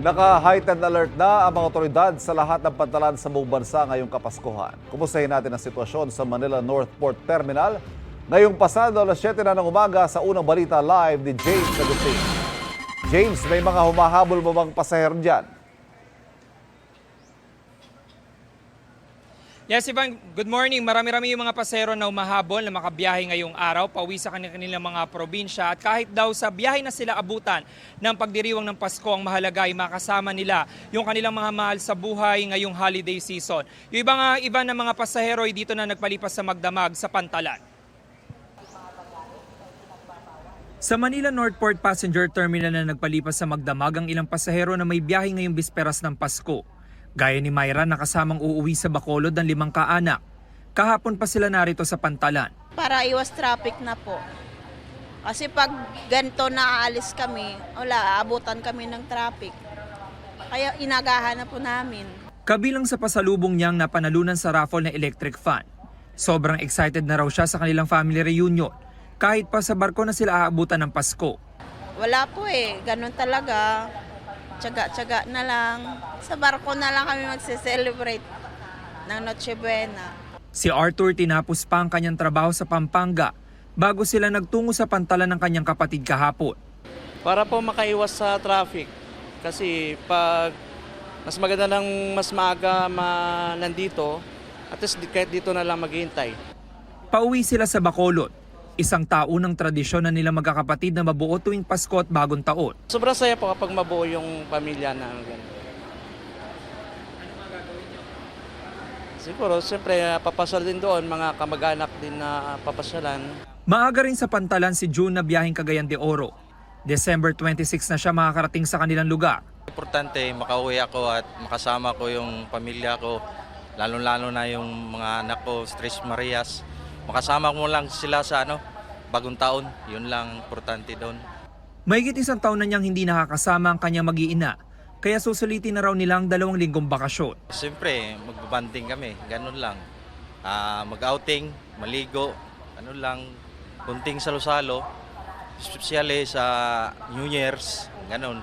Naka-heightened alert na ang mga otoridad sa lahat ng pantalan sa buong bansa ngayong Kapaskuhan. Kumustahin natin ang sitwasyon sa Manila Northport Terminal ngayong pasado alas 7 na ng umaga sa unang balita live ni James Agustin. James, may mga humahabol mo bang pasahero dyan? Yes, Ivan, good morning. Marami-rami yung mga pasahero na umahabol na makabiyahe ngayong araw, pauwi sa kanilang mga probinsya. At kahit daw sa biyahe na sila abutan ng pagdiriwang ng Pasko, ang mahalaga ay makasama nila yung kanilang mga mahal sa buhay ngayong holiday season. Yung iba na mga pasahero ay dito na nagpalipas sa magdamag sa Pantalan. Sa Manila Northport Passenger Terminal na nagpalipas sa magdamag ang ilang pasahero na may biyahe ngayong bisperas ng Pasko. Gaya ni Myra na kasamang uuwi sa Bacolod ng 5 kaanak. Kahapon pa sila narito sa Pantalan. Para iwas traffic na po. Kasi pag ganito na aalis kami, aabutan kami ng traffic. Kaya inagahan na po namin. Kabilang sa pasalubong niyang napanalunan sa raffle na electric fan. Sobrang excited na raw siya sa kanilang family reunion. Kahit pa sa barko na sila aabutan ng Pasko. Wala po ganun talaga. Tsaga-tsaga na lang. Sa barko na lang kami magse-celebrate ng Noche Buena. Si Arthur tinapos pa ang kanyang trabaho sa Pampanga bago sila nagtungo sa Pantalan ng kanyang kapatid kahapon. Para po makaiwas sa traffic. Kasi pag mas maganda ng mas maaga nandito, at least kahit dito na lang maghihintay. Pauwi sila sa Bacolod. Isang taunang tradisyon na nila magkakapatid na mabuo tuwing Pasko at Bagong Taon. Sobrang saya po kapag mabuo yung pamilya na gano'n. Siguro, siyempre, papasal din doon, mga kamag-anak din na papasyalan. Maaga rin sa Pantalan si June na biyaheng Cagayan de Oro. December 26 na siya makakarating sa kanilang lugar. Importante, makauwi ako at makasama ko yung pamilya ko, lalo-lalo na yung mga anak ko, Tres Marias. Makasama ko lang sila sa Bagong Taon, yun lang importante doon. Mahigit isang taon na niyang hindi nakakasama ang kanyang mag-iina, kaya susulitin na raw nilang 2 linggong bakasyon. Siyempre, magbabanding kami, ganun lang. Mag-outing, maligo, ganun lang, kunting salo-salo, espesyally sa New Year's, ganun,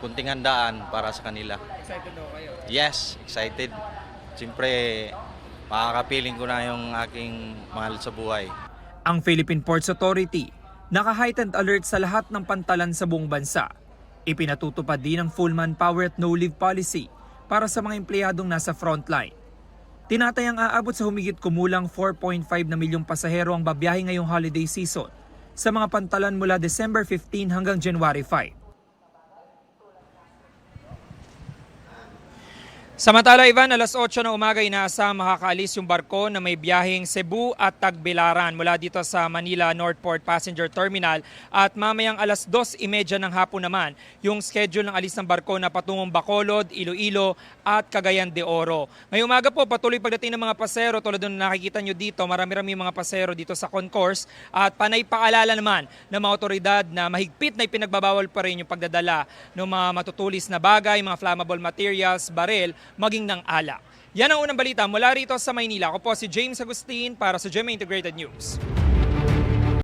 kunting handaan para sa kanila. Excited daw kayo? Yes, excited. Siyempre, makakapiling ko na yung aking mahal sa buhay. Ang Philippine Ports Authority, naka-heightened alert sa lahat ng pantalan sa buong bansa. Ipinatutupad din ang full manpower at no-leave policy para sa mga empleyadong nasa frontline. Tinatayang aabot sa humigit kumulang 4.5 na milyong pasahero ang babiyahe ngayong holiday season sa mga pantalan mula December 15 hanggang January 5. Samantala, Ivan, alas 8 ng umaga inaasahang makakaalis yung barko na may biyaheng Cebu at Tagbilaran mula dito sa Manila Northport Passenger Terminal at mamayang alas 2:30 ng hapon naman yung schedule ng alis ng barko na patungong Bacolod, Iloilo at Cagayan de Oro. Ngayong umaga po patuloy pagdating ng mga pasahero tulad ng nakikita nyo dito, marami-rami mga pasahero dito sa concourse at panay paalala naman ng mga otoridad na mahigpit na ipinagbabawal pa rin yung pagdadala ng mga matutulis na bagay, mga flammable materials, baril, maging ng alak. Yan ang unang balita mula rito sa Maynila. Ako po si James Agustin para sa GMA Integrated News.